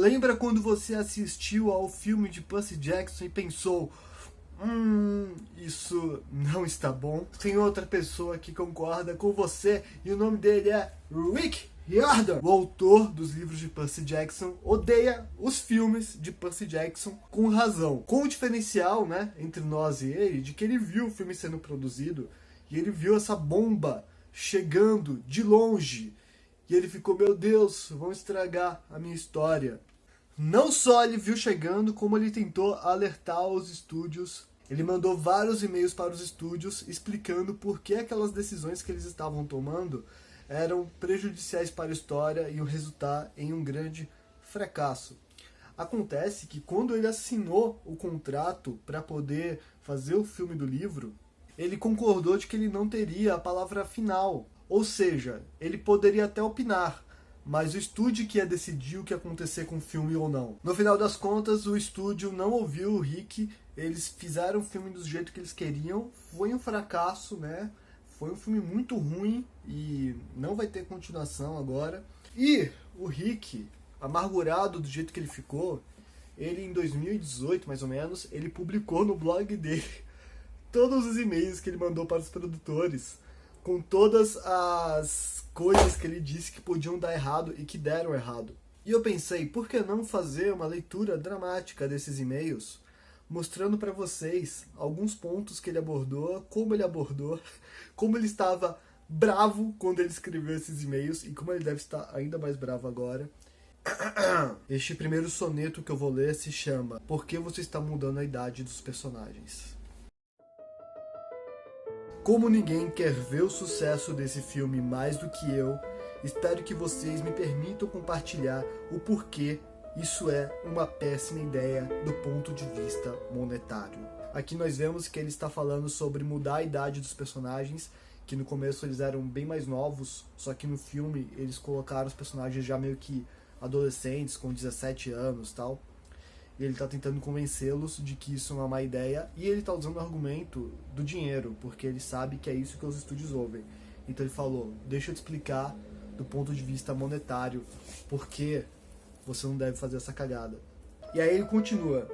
Lembra quando você assistiu ao filme de Percy Jackson e pensou: isso não está bom? Tem outra pessoa que concorda com você e o nome dele é Rick Riordan. O autor dos livros de Percy Jackson odeia os filmes de Percy Jackson com razão. Com o diferencial, né, entre nós e ele, de que ele viu o filme sendo produzido e ele viu essa bomba chegando de longe. E ele ficou: meu Deus, vão estragar a minha história. Não só ele viu chegando, como ele tentou alertar os estúdios. Ele mandou vários e-mails para os estúdios explicando por que aquelas decisões que eles estavam tomando eram prejudiciais para a história e iam resultar em um grande fracasso. Acontece que quando ele assinou o contrato para poder fazer o filme do livro, ele concordou de que ele não teria a palavra final. Ou seja, ele poderia até opinar, mas o estúdio que ia decidir o que ia acontecer com o filme ou não. No final das contas, o estúdio não ouviu o Rick, eles fizeram o filme do jeito que eles queriam, foi um fracasso, né? Foi um filme muito ruim e não vai ter continuação agora. E o Rick, amargurado do jeito que ele ficou, ele em 2018, mais ou menos, ele publicou no blog dele todos os e-mails que ele mandou para os produtores, com todas as coisas que ele disse que podiam dar errado e que deram errado. E eu pensei, por que não fazer uma leitura dramática desses e-mails, mostrando para vocês alguns pontos que ele abordou, como ele estava bravo quando ele escreveu esses e-mails e como ele deve estar ainda mais bravo agora. Este primeiro soneto que eu vou ler se chama Por que você está mudando a idade dos personagens? Como ninguém quer ver o sucesso desse filme mais do que eu, espero que vocês me permitam compartilhar o porquê isso é uma péssima ideia do ponto de vista monetário. Aqui nós vemos que ele está falando sobre mudar a idade dos personagens, que no começo eles eram bem mais novos, só que no filme eles colocaram os personagens já meio que adolescentes, com 17 anos e tal. E ele está tentando convencê-los de que isso é uma má ideia, e ele está usando o argumento do dinheiro, porque ele sabe que é isso que os estúdios ouvem. Então ele falou: deixa eu te explicar do ponto de vista monetário porque você não deve fazer essa cagada. E aí ele continua: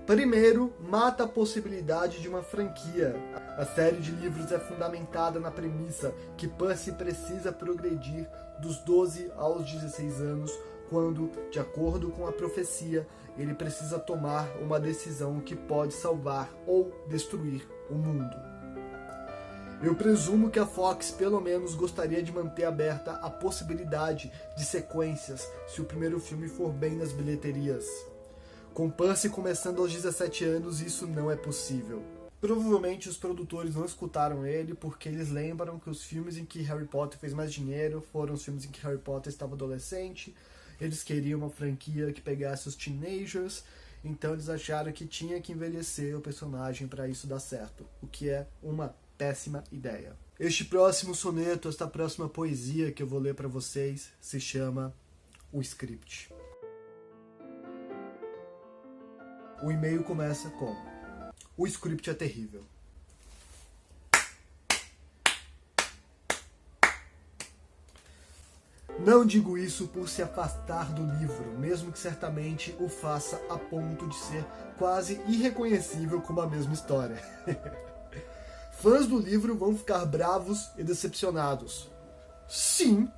primeiro, mata a possibilidade de uma franquia. A série de livros é fundamentada na premissa que Percy precisa progredir dos 12 aos 16 anos, quando, de acordo com a profecia, ele precisa tomar uma decisão que pode salvar ou destruir o mundo. Eu presumo que a Fox pelo menos gostaria de manter aberta a possibilidade de sequências se o primeiro filme for bem nas bilheterias. Com Percy começando aos 17 anos, isso não é possível. Provavelmente os produtores não escutaram ele porque eles lembram que os filmes em que Harry Potter fez mais dinheiro foram os filmes em que Harry Potter estava adolescente. Eles queriam uma franquia que pegasse os teenagers, então eles acharam que tinha que envelhecer o personagem para isso dar certo, o que é uma péssima ideia. Este próximo soneto, esta próxima poesia que eu vou ler para vocês, se chama O Script. O e-mail começa com: o script é terrível. Não digo isso por se afastar do livro, mesmo que certamente o faça a ponto de ser quase irreconhecível como a mesma história. Fãs do livro vão ficar bravos e decepcionados. Sim,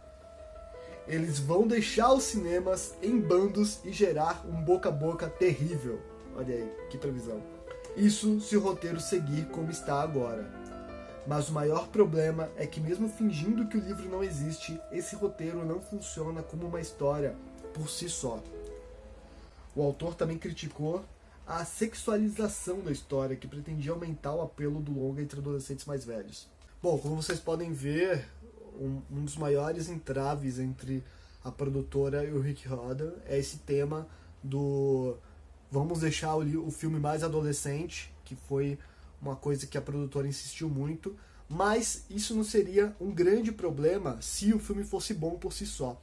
eles vão deixar os cinemas em bandos e gerar um boca a boca terrível. Olha aí, que previsão. Isso se o roteiro seguir como está agora. Mas o maior problema é que, mesmo fingindo que o livro não existe, esse roteiro não funciona como uma história por si só. O autor também criticou a sexualização da história, que pretendia aumentar o apelo do longa entre adolescentes mais velhos. Bom, como vocês podem ver, um dos maiores entraves entre a produtora e o Rick Riordan é esse tema do vamos deixar o filme mais adolescente, que foi uma coisa que a produtora insistiu muito, mas isso não seria um grande problema se o filme fosse bom por si só.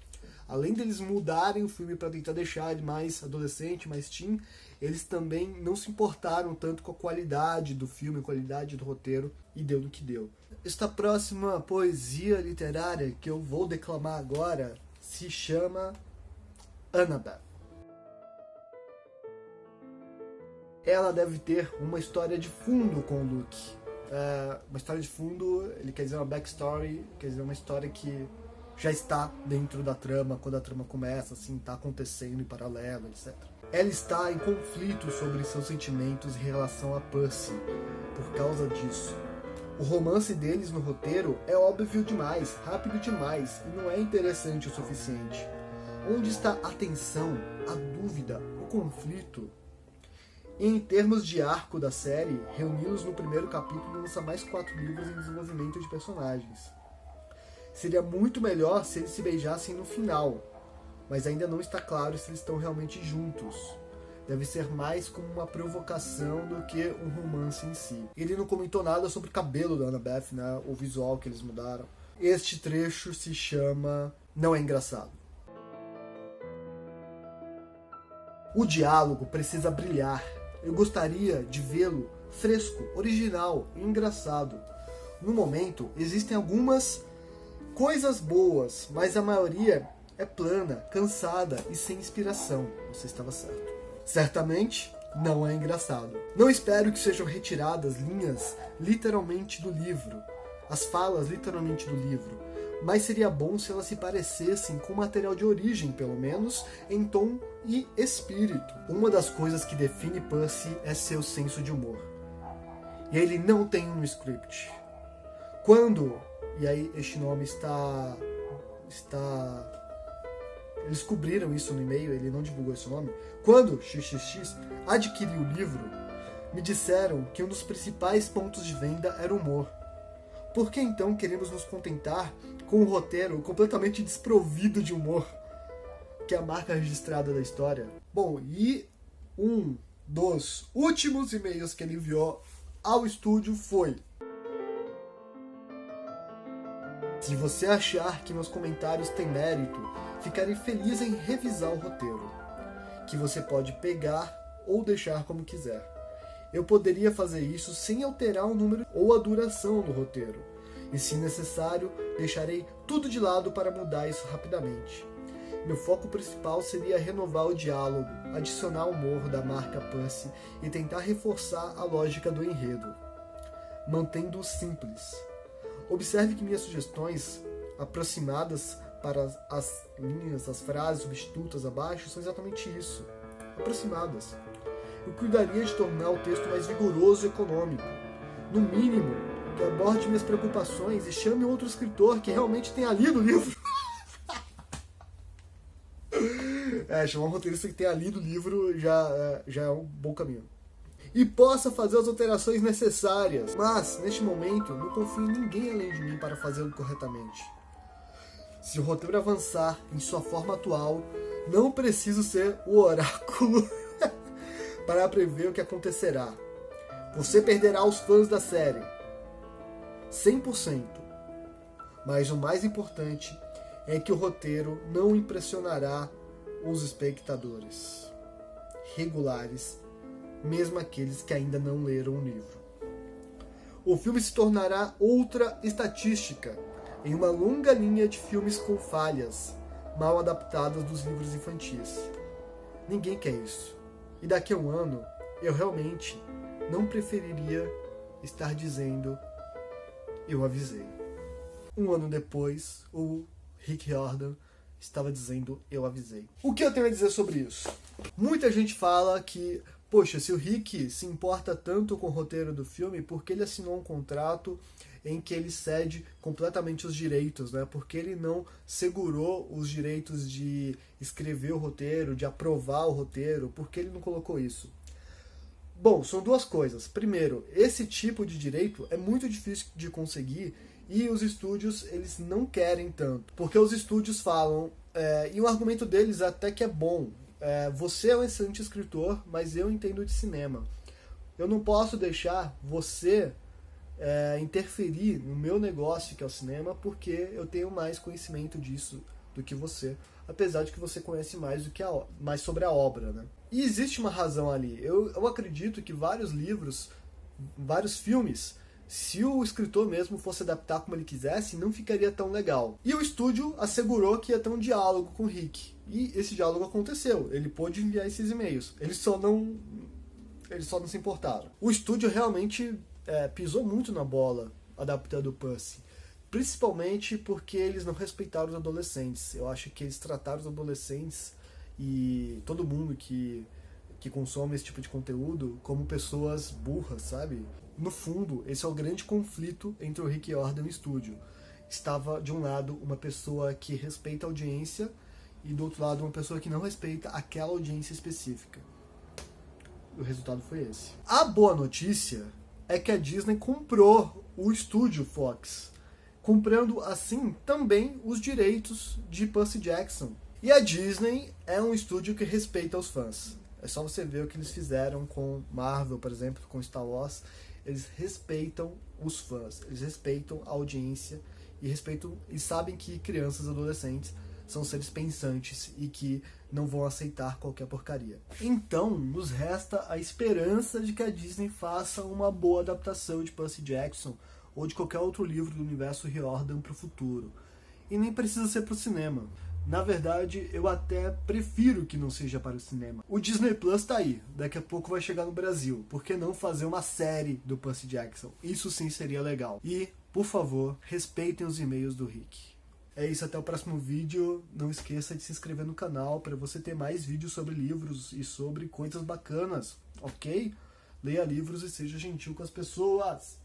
Além deles mudarem o filme para tentar deixar ele mais adolescente, mais teen, eles também não se importaram tanto com a qualidade do filme, a qualidade do roteiro, e deu no que deu. Esta próxima poesia literária que eu vou declamar agora se chama Annabeth. ela deve ter uma história de fundo com o Luke. Uma história de fundo, ele quer dizer uma backstory, quer dizer uma história que já está dentro da trama, quando a trama começa, assim, está acontecendo em paralelo, etc. Ela está em conflito sobre seus sentimentos em relação a Percy, por causa disso. O romance deles no roteiro é óbvio demais, rápido demais, e não é interessante o suficiente. Onde está a tensão, a dúvida, o conflito? Em termos de arco da série, reuni-los no primeiro capítulo lança mais 4 livros em desenvolvimento de personagens. Seria muito melhor se eles se beijassem no final, mas ainda não está claro se eles estão realmente juntos. Deve ser mais como uma provocação do que um romance em si. Ele não comentou nada sobre o cabelo da Annabeth, né? O visual que eles mudaram. Este trecho se chama Não é Engraçado. O diálogo precisa brilhar. Eu gostaria de vê-lo fresco, original e engraçado. No momento, existem algumas coisas boas, mas a maioria é plana, cansada e sem inspiração. Você estava certo. Certamente não é engraçado. Não espero que sejam retiradas linhas literalmente do livro, as falas literalmente do livro, mas seria bom se elas se parecessem com o material de origem, pelo menos em tom e espírito. Uma das coisas que define Percy é seu senso de humor. E ele não tem um script. Quando, e aí este nome está eles cobriram isso no e-mail, ele não divulgou esse nome. Quando XXX adquiriu o livro, me disseram que um dos principais pontos de venda era o humor. Por que então queremos nos contentar com um roteiro completamente desprovido de humor, que é a marca registrada da história? Bom, e um dos últimos e-mails que ele enviou ao estúdio foi: se você achar que meus comentários têm mérito, ficarei feliz em revisar o roteiro, que você pode pegar ou deixar como quiser. Eu poderia fazer isso sem alterar o número ou a duração do roteiro, e se necessário, deixarei tudo de lado para mudar isso rapidamente. Meu foco principal seria renovar o diálogo, adicionar o humor da marca Percy e tentar reforçar a lógica do enredo, mantendo-o simples. Observe que minhas sugestões, aproximadas para as linhas, as frases substitutas abaixo, são exatamente isso, aproximadas. Eu cuidaria de tornar o texto mais vigoroso e econômico. No mínimo, que aborde minhas preocupações e chame outro escritor que realmente tenha lido o livro. Chamar um roteirista que tenha lido o livro já é um bom caminho. E possa fazer as alterações necessárias. Mas, neste momento, não confio em ninguém além de mim para fazê-lo corretamente. Se o roteiro avançar em sua forma atual, não preciso ser o oráculo para prever o que acontecerá. Você perderá os fãs da série. 100%. Mas o mais importante é que o roteiro não impressionará os espectadores regulares, mesmo aqueles que ainda não leram o livro. O filme se tornará outra estatística em uma longa linha de filmes com falhas, mal adaptadas dos livros infantis. Ninguém quer isso. E daqui a um ano, eu realmente não preferiria estar dizendo eu avisei. Um ano depois, o Rick Riordan estava dizendo eu avisei. O que eu tenho a dizer sobre isso? Muita gente fala que, poxa, se o Rick se importa tanto com o roteiro do filme, por que ele assinou um contrato em que ele cede completamente os direitos, né? Porque ele não segurou os direitos de escrever o roteiro, de aprovar o roteiro, por que ele não colocou isso? Bom, são duas coisas. Primeiro, esse tipo de direito é muito difícil de conseguir e os estúdios, eles não querem tanto. Porque os estúdios falam, e o argumento deles até que é bom, você é um excelente escritor, mas eu entendo de cinema. Eu não posso deixar você interferir no meu negócio, que é o cinema, porque eu tenho mais conhecimento disso do que você, apesar de que você conhece mais mais sobre a obra, né? E existe uma razão ali. Eu acredito que vários livros, vários filmes, se o escritor mesmo fosse adaptar como ele quisesse, não ficaria tão legal. E o estúdio assegurou que ia ter um diálogo com o Rick. E esse diálogo aconteceu. Ele pôde enviar esses e-mails. Ele só não eles só não se importaram. O estúdio realmente pisou muito na bola adaptando o Pussy. Principalmente porque eles não respeitaram os adolescentes. Eu acho que eles trataram os adolescentes e todo mundo que consome esse tipo de conteúdo como pessoas burras, sabe? No fundo, esse é o grande conflito entre o Rick Riordan e o estúdio. Estava, de um lado, uma pessoa que respeita a audiência e, do outro lado, uma pessoa que não respeita aquela audiência específica. O resultado foi esse. A boa notícia é que a Disney comprou o estúdio Fox, comprando assim também os direitos de Percy Jackson. E a Disney é um estúdio que respeita os fãs. É só você ver o que eles fizeram com Marvel, por exemplo, com Star Wars. Eles respeitam os fãs, eles respeitam a audiência e sabem que crianças e adolescentes são seres pensantes e que não vão aceitar qualquer porcaria. Então, nos resta a esperança de que a Disney faça uma boa adaptação de Percy Jackson ou de qualquer outro livro do universo Riordan para o futuro. E nem precisa ser para o cinema. Na verdade, eu até prefiro que não seja para o cinema. O Disney Plus tá aí, daqui a pouco vai chegar no Brasil. Por que não fazer uma série do Percy Jackson? Isso sim seria legal. E, por favor, respeitem os e-mails do Rick. É isso, até o próximo vídeo. Não esqueça de se inscrever no canal para você ter mais vídeos sobre livros e sobre coisas bacanas, ok? Leia livros e seja gentil com as pessoas.